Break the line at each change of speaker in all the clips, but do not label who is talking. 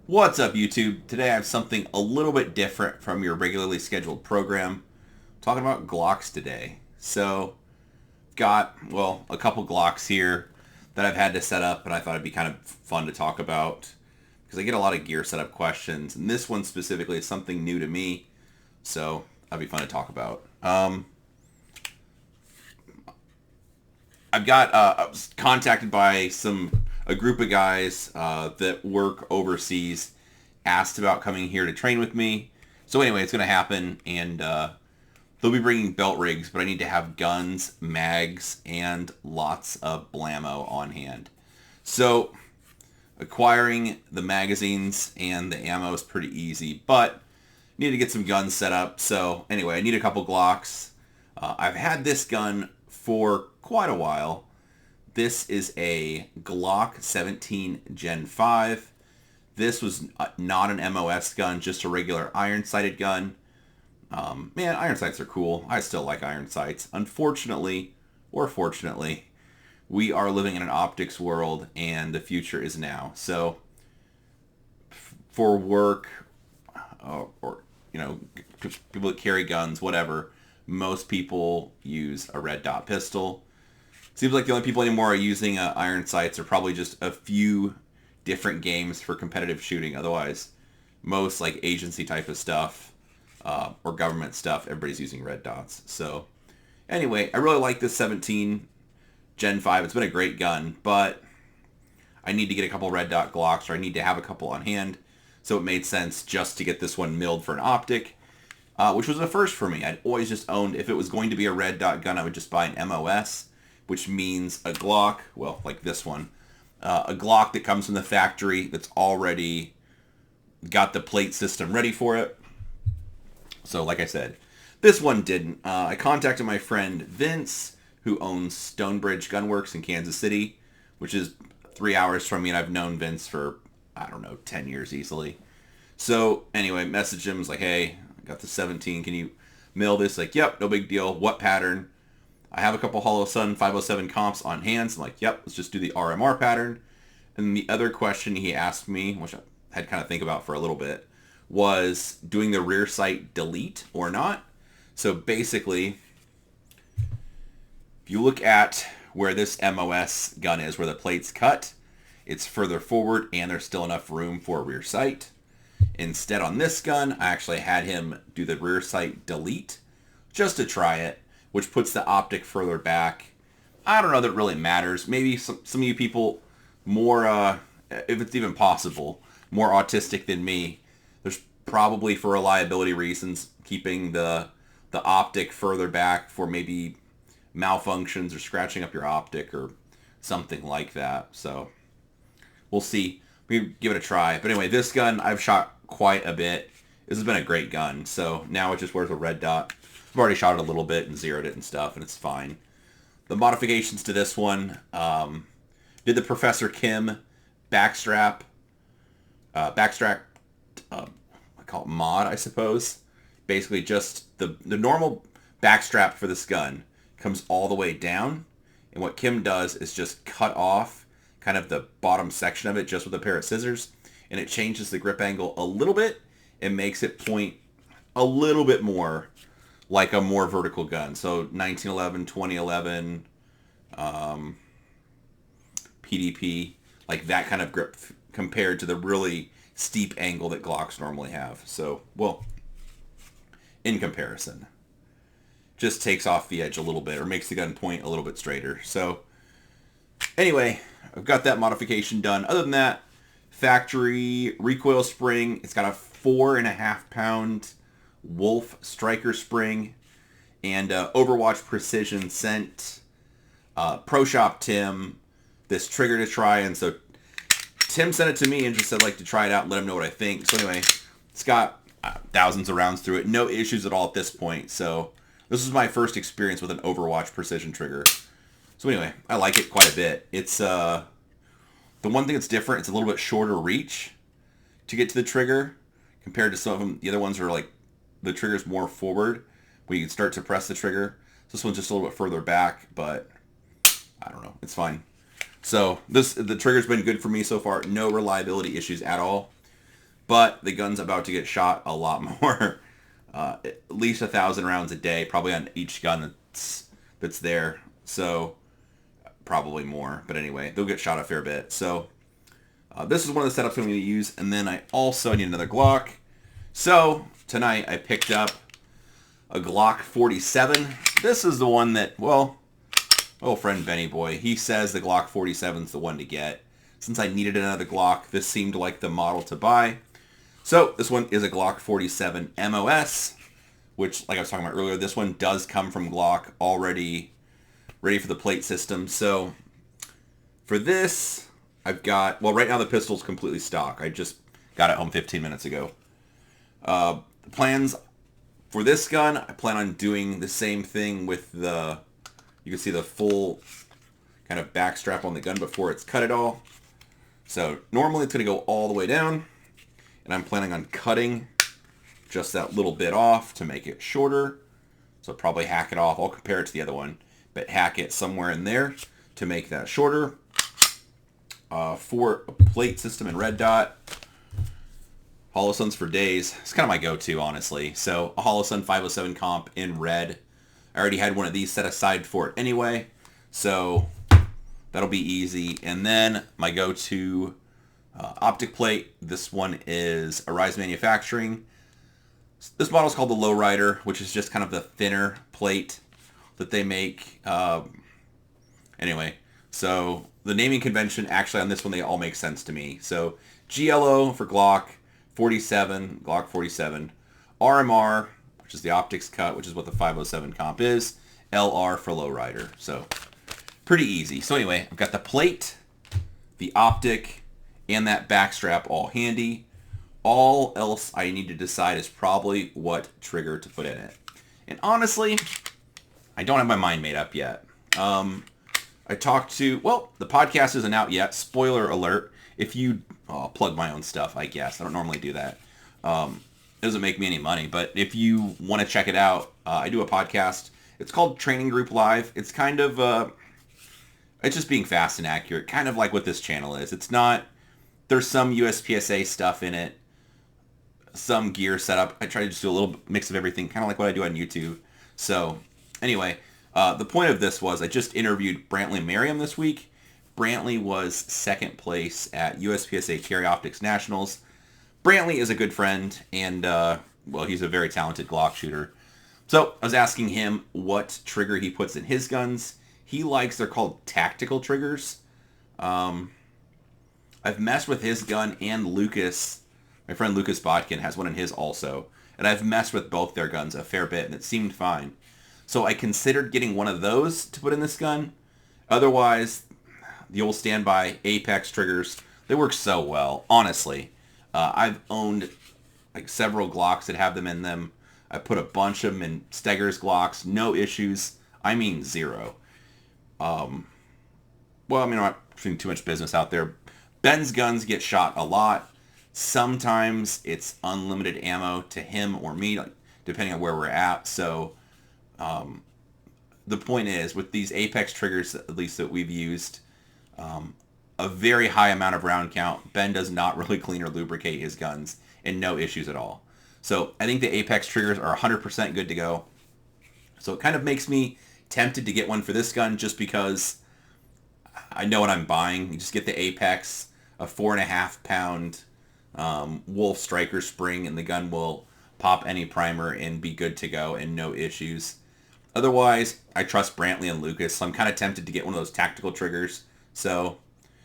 What's up, YouTube? Today I have something a little bit different from your regularly scheduled program. I'm talking about Glocks today. So, got, a couple Glocks here that I've had to set up, and I thought it'd be kind of fun to talk about because I get a lot of gear setup questions, and this one specifically is something new to me, so that'd be fun to talk about. I was contacted by a group of guys that work overseas, asked about coming here to train with me. So anyway, it's going to happen, and they'll be bringing belt rigs, but I need to have guns, mags, and lots of blammo on hand. So acquiring the magazines and the ammo is pretty easy, but I need to get some guns set up. So anyway, I need a couple Glocks. I've had this gun for quite a while. This is a Glock 17 Gen 5. This was not an MOS gun, just a regular iron-sighted gun. Man, iron sights are cool. I still like iron sights. Unfortunately, or fortunately, we are living in an optics world, and the future is now. So, for work, or people that carry guns, whatever, most people use a red dot pistol. Seems like the only people anymore are using iron sights are probably just a few different games for competitive shooting. Otherwise, most like agency type of stuff or government stuff, everybody's using red dots. So anyway, I really like this 17 Gen 5. It's been a great gun, but I need to get a couple red dot Glocks, or I need to have a couple on hand. So it made sense just to get this one milled for an optic, which was a first for me. I'd always just owned, if it was going to be a red dot gun, I would just buy an MOS, which means a Glock, well, like this one, a Glock that comes from the factory that's already got the plate system ready for it. So like I said, this one didn't. I contacted my friend Vince, who owns Stonebridge Gunworks in Kansas City, which is 3 hours from me, and I've known Vince for, 10 years easily. So anyway, messaged him, was like, hey, I got the 17, can you mill this? Like, yep, no big deal. What pattern? I have a couple Hollow Sun 507 comps on hand. So I'm like, yep, let's just do the RMR pattern. And the other question he asked me, which I had to kind of think about for a little bit, was doing the rear sight delete or not. So basically, if you look at where this MOS gun is, where the plate's cut, it's further forward and there's still enough room for a rear sight. Instead, on this gun, I actually had him do the rear sight delete just to try it, which puts the optic further back. I don't know that it really matters. Maybe some of you people more, if it's even possible, more autistic than me, there's probably, for reliability reasons, keeping the optic further back for maybe malfunctions or scratching up your optic or something like that. So we'll see. We give it a try. But anyway, this gun I've shot quite a bit. This has been a great gun. So now it just wears a red dot. I've already shot it a little bit and zeroed it and stuff, and it's fine. The modifications to this one, did the Professor Kim backstrap, I call it mod, I suppose. Basically just the normal backstrap for this gun comes all the way down, and what Kim does is just cut off kind of the bottom section of it just with a pair of scissors, and it changes the grip angle a little bit and makes it point a little bit more like a more vertical gun. So 1911, 2011, PDP, like that kind of grip compared to the really steep angle that Glocks normally have. So, well, in comparison, just takes off the edge a little bit or makes the gun point a little bit straighter. So anyway, I've got that modification done. Other than that, factory recoil spring. It's got a 4.5 pound Wolf striker spring, and Overwatch Precision sent Pro Shop Tim this trigger to try, and so Tim sent it to me and just said, like, to try it out and let him know what I think. So anyway, it's got thousands of rounds through it, no issues at all at this point. So this is my first experience with an Overwatch Precision trigger. So anyway, I like it quite a bit. It's the one thing that's different, it's a little bit shorter reach to get to the trigger compared to some of them. The other ones are like, the trigger's more forward when you start to press the trigger. This one's just a little bit further back, but I don't know. It's fine. So the trigger's been good for me so far. No reliability issues at all. but the gun's about to get shot a lot more. At least 1,000 rounds a day, probably on each gun that's there. So probably more, but anyway, they'll get shot a fair bit. So this is one of the setups I'm going to use, and then I also need another Glock. So tonight I picked up a Glock 47. This is the one that, well, old friend Benny Boy, he says the Glock 47 is the one to get. Since I needed another Glock, this seemed like the model to buy. So this one is a Glock 47 MOS, which, like I was talking about earlier, this one does come from Glock already ready for the plate system. So for this, I've got, well, right now the pistol's completely stock. I just got it home 15 minutes ago. The plans for this gun, I plan on doing the same thing with the, you can see the full kind of back strap on the gun before it's cut at all. So normally it's going to go all the way down, and I'm planning on cutting just that little bit off to make it shorter. So probably hack it off. I'll compare it to the other one, but hack it somewhere in there to make that shorter. For a plate system in red dot, Holosuns for days. It's kind of my go-to, honestly. So a Holosun 507 comp in red. I already had one of these set aside for it anyway, so that'll be easy. And then my go-to optic plate. This one is Arise Manufacturing. This model is called the Lowrider, which is just kind of the thinner plate that they make. Anyway, so the naming convention, actually on this one, they all make sense to me. So GLO for Glock 47, Glock 47. RMR, which is the optics cut, which is what the 507 comp is. LR for Lowrider. So pretty easy. So anyway, I've got the plate, the optic, and that back strap all handy. All else I need to decide is probably what trigger to put in it. And honestly, I don't have my mind made up yet. I talked to, well, the podcast isn't out yet. Spoiler alert. If you, I'll plug my own stuff, I guess. I don't normally do that. It doesn't make me any money. But if you want to check it out, I do a podcast. It's called Training Group Live. It's kind of, it's just being fast and accurate, kind of like what this channel is. It's not, there's some USPSA stuff in it, some gear setup. I try to just do a little mix of everything, kind of like what I do on YouTube. So anyway, the point of this was I just interviewed Brantley Merriam this week. Brantley was second place at USPSA Carry Optics Nationals. Brantley is a good friend, and, well, he's a very talented Glock shooter. So I was asking him what trigger he puts in his guns. He likes, they're called tactical triggers. I've messed with his gun and Lucas. My friend Lucas Botkin has one in his also. And I've messed with both their guns a fair bit, and it seemed fine. So I considered getting one of those to put in this gun. Otherwise, the old standby Apex triggers, they work so well, honestly. I've owned like several Glocks that have them in them. I put a bunch of them in Stegger's Glocks, no issues. I mean, zero. Well, I mean, I'm not putting too much business out there. Ben's guns get shot a lot. Sometimes it's unlimited ammo to him or me, like, depending on where we're at. So the point is, with these Apex triggers, at least that we've used, a very high amount of round count. Ben does not really clean or lubricate his guns, and no issues at all. So I think the Apex triggers are 100% good to go. So it kind of makes me tempted to get one for this gun just because I know what I'm buying. You just get the Apex, a 4.5 pound Wolf Striker spring, and the gun will pop any primer and be good to go and no issues. Otherwise, I trust Brantley and Lucas, so I'm kind of tempted to get one of those tactical triggers. So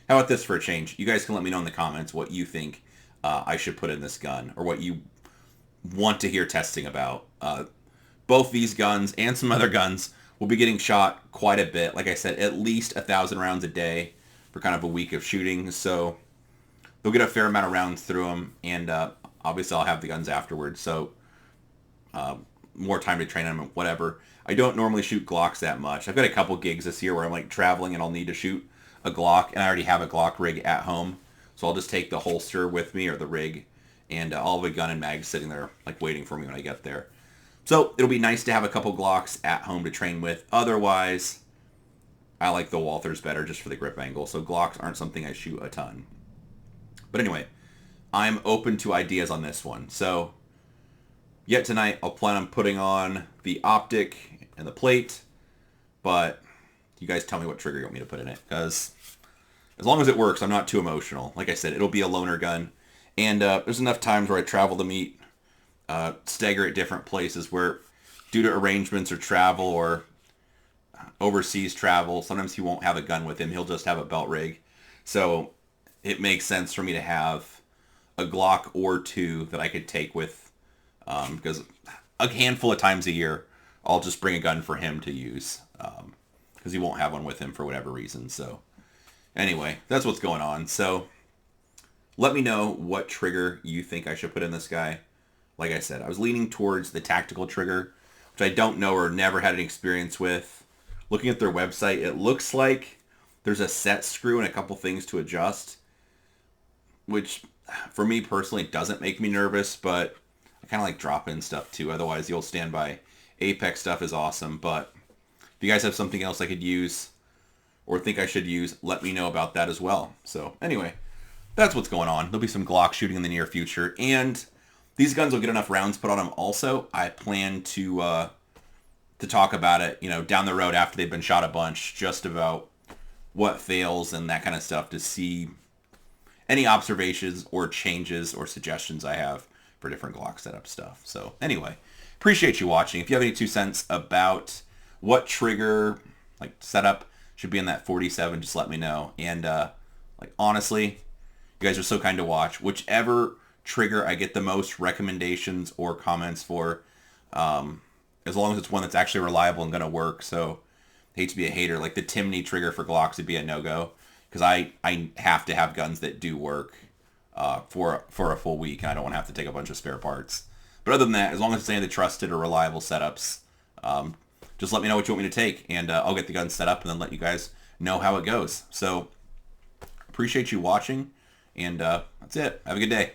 how about this for a change? You guys can let me know in the comments what you think I should put in this gun, or what you want to hear testing about. Both these guns and some other guns will be getting shot quite a bit. Like I said, at least 1,000 rounds a day for kind of a week of shooting. So they'll get a fair amount of rounds through them, and obviously I'll have the guns afterwards. So more time to train them, whatever. I don't normally shoot Glocks that much. I've got a couple gigs this year where I'm like traveling and I'll need to shoot a Glock, and I already have a Glock rig at home. So I'll just take the holster with me, or the rig, and I'll have a gun and mag sitting there like waiting for me when I get there. So it'll be nice to have a couple Glocks at home to train with. Otherwise, I like the Walthers better just for the grip angle. So Glocks aren't something I shoot a ton. But anyway, I'm open to ideas on this one. So yet tonight I'll plan on putting on the optic and the plate, but you guys tell me what trigger you want me to put in it, because as long as it works, I'm not too emotional. Like I said, it'll be a loaner gun, and there's enough times where I travel to meet stagger at different places where, due to arrangements or travel or overseas travel, sometimes he won't have a gun with him. He'll just have a belt rig. So it makes sense for me to have a Glock or two that I could take with, because a handful of times a year, I'll just bring a gun for him to use, because he won't have one with him for whatever reason. So anyway, that's what's going on. So let me know what trigger you think I should put in this guy. Like I said, I was leaning towards the tactical trigger, which I don't know or never had any experience with. Looking at their website, it looks like there's a set screw and a couple things to adjust, which for me personally doesn't make me nervous, but I kind of like drop-in stuff too. Otherwise, the old standby Apex stuff is awesome. But if you guys have something else I could use or think I should use, let me know about that as well. So anyway, that's what's going on. There'll be some Glock shooting in the near future, and these guns will get enough rounds put on them also. I plan to talk about it, down the road after they've been shot a bunch, just about what fails and that kind of stuff, to see any observations or changes or suggestions I have for different Glock setup stuff. So anyway, appreciate you watching. If you have any 2 cents about what trigger setup should be in that 47, just let me know. And honestly, you guys are so kind to watch. Whichever trigger I get the most recommendations or comments for, as long as it's one that's actually reliable and going to work. So I hate to be a hater, like the Timney trigger for Glocks would be a no-go, because I have to have guns that do work for a full week, and I don't want to have to take a bunch of spare parts. But other than that, as long as it's any of the trusted or reliable setups, just let me know what you want me to take, and I'll get the gun set up and then let you guys know how it goes. So appreciate you watching, and that's it. Have a good day.